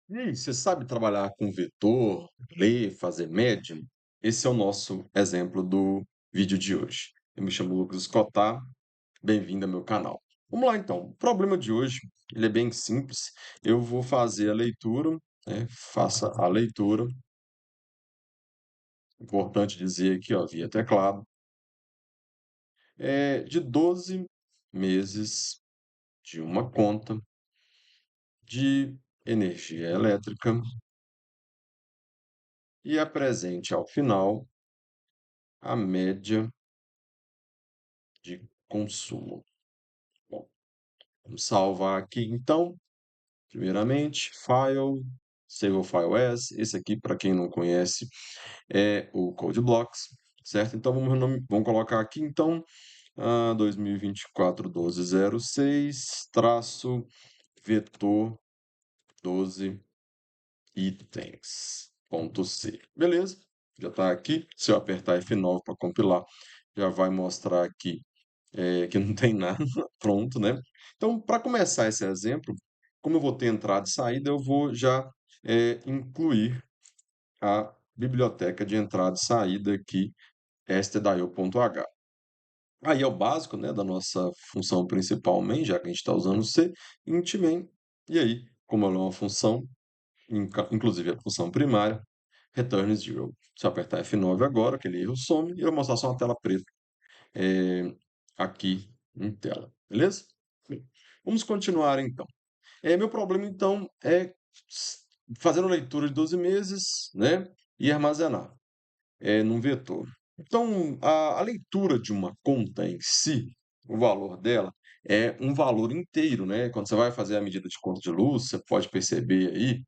E aí, você sabe trabalhar com vetor, ler, fazer média? Esse é o nosso exemplo do vídeo de hoje. Eu me chamo Lucas Escotar, bem-vindo ao meu canal. Vamos lá então. O problema de hoje, ele é bem simples. Eu vou fazer a leitura, né? Faça a leitura. Importante dizer aqui, ó, via teclado, de 12 meses de uma conta de energia elétrica e apresente ao final a média de consumo. Bom, vamos salvar aqui então, primeiramente, file, save o file as. Esse aqui, para quem não conhece, é o CodeBlocks, certo? Então vamos colocar aqui então 2024-12-06, traço, vetor 12 itens, ponto C. Beleza? Já está aqui. Se eu apertar F9 para compilar, já vai mostrar aqui que não tem nada pronto, né? Então, para começar esse exemplo, como eu vou ter entrada e saída, eu vou já incluir a biblioteca de entrada e saída aqui, stdio.h. Aí é o básico, né, da nossa função principal main, já que a gente está usando C, int main. E aí, como ela é uma função, inclusive a função primária, return zero. Se eu apertar F9 agora, aquele erro some e eu vou mostrar só uma tela preta eh, aqui em tela, beleza? Bem, vamos continuar então. Meu problema então é fazer uma leitura de 12 meses, né, e armazenar num vetor. Então, a leitura de uma conta em si, o valor dela é um valor inteiro, né? Quando você vai fazer a medida de conta de luz, você pode perceber aí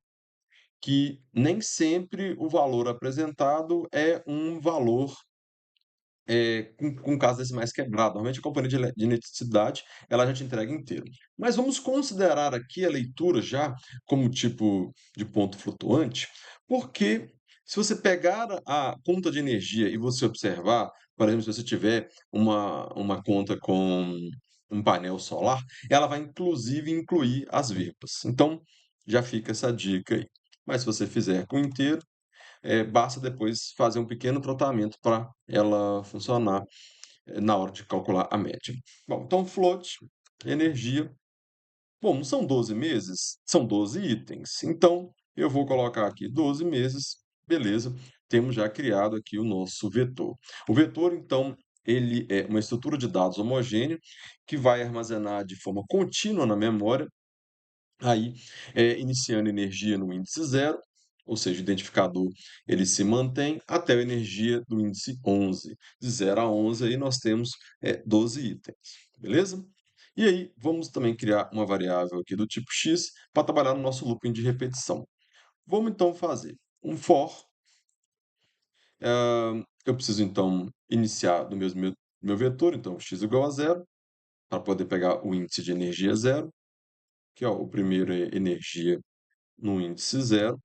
que nem sempre o valor apresentado é um valor com casas decimais quebrado. Normalmente a companhia de eletricidade, ela já te entrega inteiro. Mas vamos considerar aqui a leitura já como tipo de ponto flutuante, porque se você pegar a conta de energia e você observar, por exemplo, se você tiver uma conta com um painel solar, ela vai inclusive incluir as vírgulas. Então, já fica essa dica aí. Mas se você fizer com inteiro, basta depois fazer um pequeno tratamento para ela funcionar na hora de calcular a média. Bom, então float, energia. Bom, não são 12 meses? São 12 itens. Então, eu vou colocar aqui 12 meses, beleza. Temos já criado aqui o nosso vetor. O vetor, então, ele é uma estrutura de dados homogênea que vai armazenar de forma contínua na memória. Aí, iniciando energia no índice zero, ou seja, o identificador ele se mantém até a energia do índice 11. De 0 a 11, aí nós temos 12 itens, beleza? E aí, vamos também criar uma variável aqui do tipo x para trabalhar no nosso looping de repetição. Vamos então fazer um for. Eu preciso então iniciar do meu vetor, então x igual a zero, para poder pegar o índice de energia zero, que ó, o primeiro é energia no índice zero,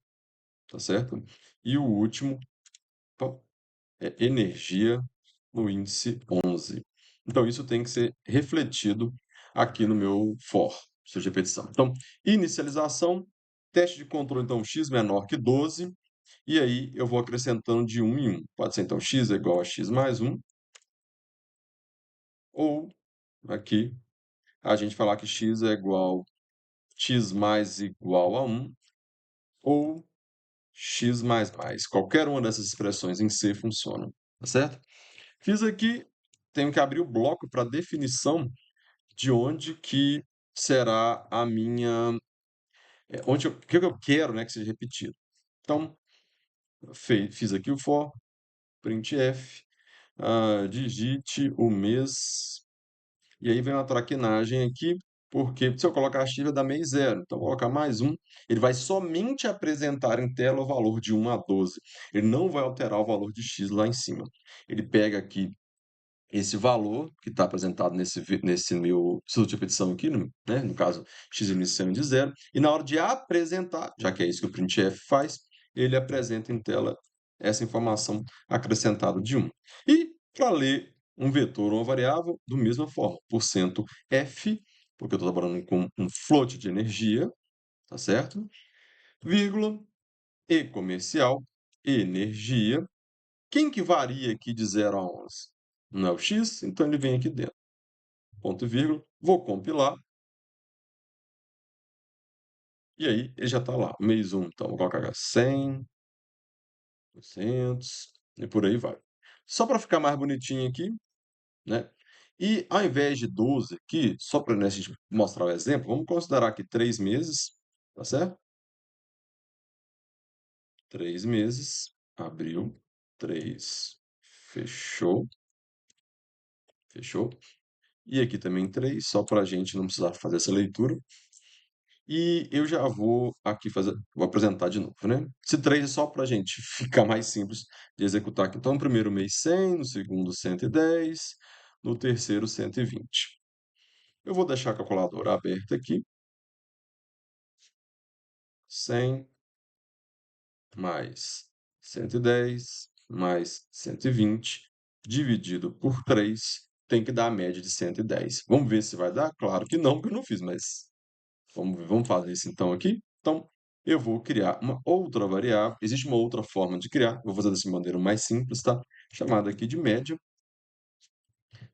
tá certo? E o último opa, é energia no índice 11. Então, isso tem que ser refletido aqui no meu for, de repetição. Então, inicialização, teste de controle, então, x menor que 12, e aí eu vou acrescentando de 1 em 1. Pode ser, então, x é igual a x mais 1, ou aqui a gente falar que x é igual x mais igual a 1, ou x mais mais. Qualquer uma dessas expressões em C funciona, tá certo? Fiz aqui, tenho que abrir o bloco para definição de onde que será a minha, o que eu quero, né, que seja repetido. Então, fiz aqui o for, printf, digite o mês, e aí vem uma traquinagem aqui, porque se eu colocar x vai dar mês zero, então vou colocar mais um, ele vai somente apresentar em tela o valor de 1 a 12, ele não vai alterar o valor de x lá em cima. Ele pega aqui esse valor que está apresentado nesse meu estudo de repetição aqui, né, no caso, x iniciando de zero, e na hora de apresentar, já que é isso que o printf faz, ele apresenta em tela essa informação acrescentada de 1. E para ler um vetor ou uma variável, do mesma forma, %f, porque eu estou trabalhando com um float de energia, tá certo? vírgula, e comercial, energia. Quem que varia aqui de 0 a 11? Não é o x? Então ele vem aqui dentro. Ponto e vírgula, vou compilar, e aí ele já está lá. Mês 1, então vou colocar 100, 200 e por aí vai. Só para ficar mais bonitinho aqui, né? E ao invés de 12 aqui, só para a gente mostrar o exemplo, vamos considerar aqui 3 meses, tá certo? 3 meses, abril, 3, fechou, fechou. E aqui também 3, só para a gente não precisar fazer essa leitura. E eu já vou aqui fazer, vou apresentar de novo, né? Esse 3 é só para a gente ficar mais simples de executar aqui. Então, no primeiro mês 100, no segundo 110, no terceiro 120. Eu vou deixar a calculadora aberta aqui. 100 mais 110 mais 120 dividido por 3 tem que dar a média de 110. Vamos ver se vai dar? Claro que não, porque eu não fiz, mas vamos ver, vamos fazer isso então aqui. Então, eu vou criar uma outra variável. Existe uma outra forma de criar. Vou fazer dessa maneira mais simples, tá? Chamada aqui de média.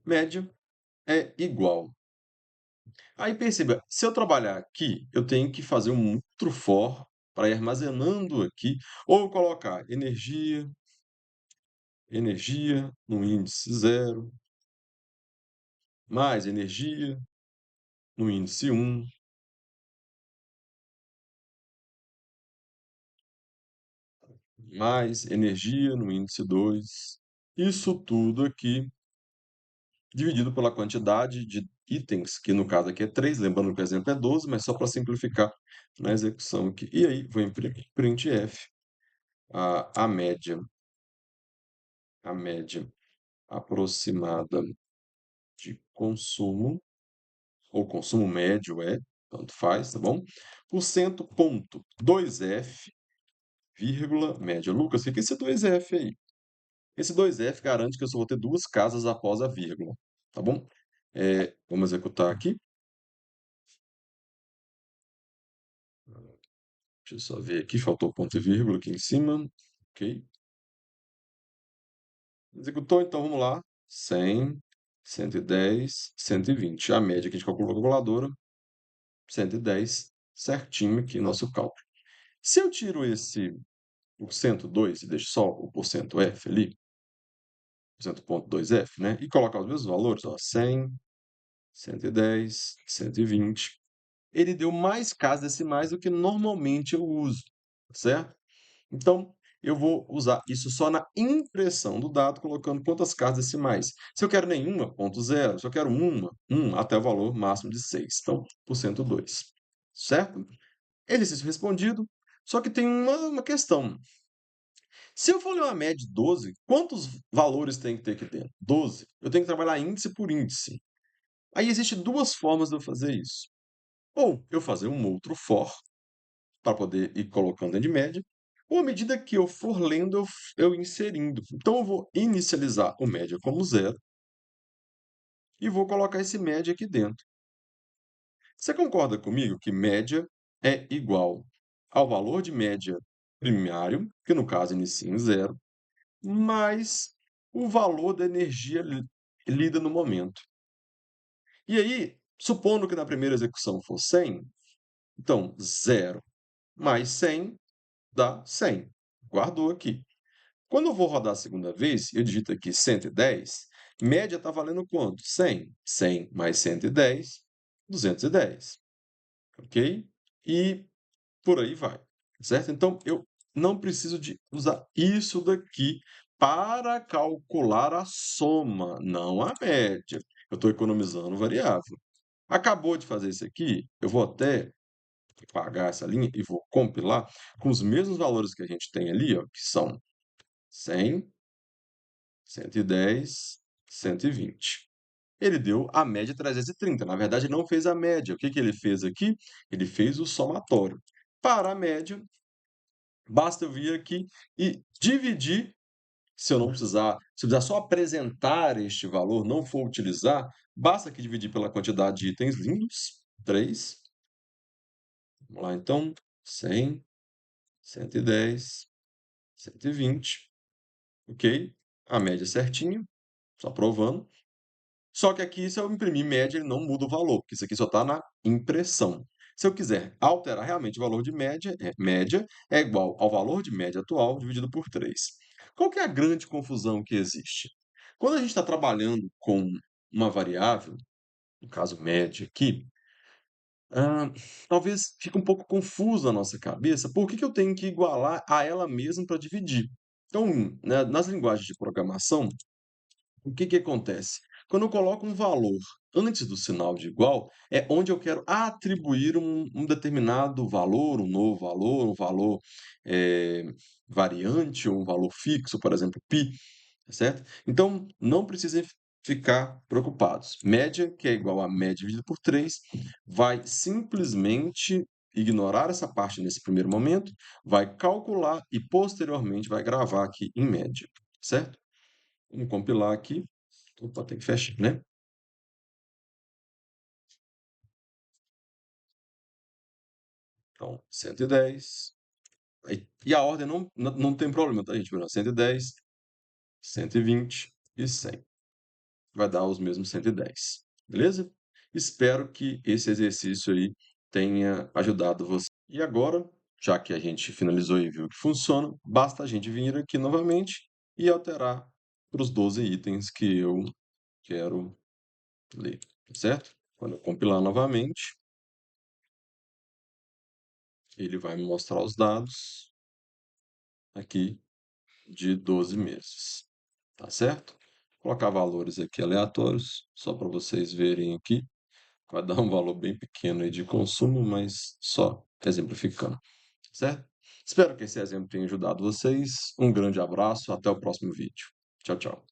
Média é igual. Aí perceba, se eu trabalhar aqui, eu tenho que fazer um outro for para ir armazenando aqui, ou colocar energia no índice 0, mais energia no índice 1, mais energia no índice 2. Isso tudo aqui dividido pela quantidade de itens, que no caso aqui é 3, lembrando que o exemplo é 12, mas só para simplificar na execução aqui. E aí, vou imprimir printf, a média aproximada de consumo, ou consumo médio tanto faz, tá bom? Por cento, ponto, 2F, vírgula, média. Lucas, o que é esse 2F aí? Esse 2F garante que eu só vou ter duas casas após a vírgula, tá bom? Vamos executar aqui. Deixa eu só ver aqui, faltou ponto e vírgula aqui em cima. Ok. Executou, então vamos lá. 100, 110, 120. A média que a gente calculou na calculadora, 110, certinho aqui nosso cálculo. Se eu tiro esse porcento 2 e deixo só o porcento F ali, porcento ponto 2F, né? E colocar os mesmos valores, ó, 100, 110, 120. Ele deu mais casas decimais do que normalmente eu uso, certo? Então, eu vou usar isso só na impressão do dado, colocando quantas casas decimais. Se eu quero nenhuma, ponto zero. Se eu quero uma, 1 até o valor máximo de 6. Então, porcento 2. Certo? Exercício respondido. Só que tem uma questão. Se eu for ler uma média de 12, quantos valores tem que ter aqui dentro? 12. Eu tenho que trabalhar índice por índice. Aí existem duas formas de eu fazer isso. Ou eu fazer um outro for, para poder ir colocando em média, ou à medida que eu for lendo, eu inserindo. Então, eu vou inicializar o média como zero e vou colocar esse média aqui dentro. Você concorda comigo que média é igual ao valor de média primário, que no caso inicia em zero, mais o valor da energia lida no momento. E aí, supondo que na primeira execução for 100, então 0 mais 100 dá 100. Guardou aqui. Quando eu vou rodar a segunda vez, eu digito aqui 110, média está valendo quanto? 100. 100 mais 110, 210. Ok? E por aí vai. Certo? Então, eu não preciso de usar isso daqui para calcular a soma, não a média. Eu estou economizando variável. Acabou de fazer isso aqui, eu vou até apagar essa linha e vou compilar com os mesmos valores que a gente tem ali, ó, que são 100, 110, 120. Ele deu a média 330. Na verdade, ele não fez a média. O que que ele fez aqui? Ele fez o somatório. Para a média, basta eu vir aqui e dividir. Se eu não precisar, se eu precisar só apresentar este valor, não for utilizar, basta aqui dividir pela quantidade de itens lindos, 3. Vamos lá, então, 100, 110, 120, ok? A média certinha, só provando. Só que aqui, se eu imprimir média, ele não muda o valor, porque isso aqui só está na impressão. Se eu quiser alterar realmente o valor de média, média é igual ao valor de média atual dividido por 3. Qual que é a grande confusão que existe? Quando a gente está trabalhando com uma variável, no caso média aqui, ah, talvez fique um pouco confuso na nossa cabeça, por que que eu tenho que igualar a ela mesma para dividir? Então, né, nas linguagens de programação, o que que acontece? Quando eu coloco um valor antes do sinal de igual, é onde eu quero atribuir um determinado valor, um novo valor, um valor eh, variante ou um valor fixo, por exemplo, π, tá certo? Então, não precisem ficar preocupados. Média, que é igual a média dividida por 3, vai simplesmente ignorar essa parte nesse primeiro momento, vai calcular e posteriormente vai gravar aqui em média, certo? Vamos compilar aqui. Opa, tem que fechar, né? Então, 110. E a ordem não tem problema, tá, gente? 110, 120 e 100. Vai dar os mesmos 110. Beleza? Espero que esse exercício aí tenha ajudado você. E agora, já que a gente finalizou e viu que funciona, basta a gente vir aqui novamente e alterar para os 12 itens que eu quero ler, tá certo? Quando eu compilar novamente, ele vai me mostrar os dados aqui de 12 meses, tá certo? Vou colocar valores aqui aleatórios, só para vocês verem aqui. Vai dar um valor bem pequeno aí de consumo, mas só exemplificando, certo? Espero que esse exemplo tenha ajudado vocês. Um grande abraço, até o próximo vídeo. Tchau, tchau.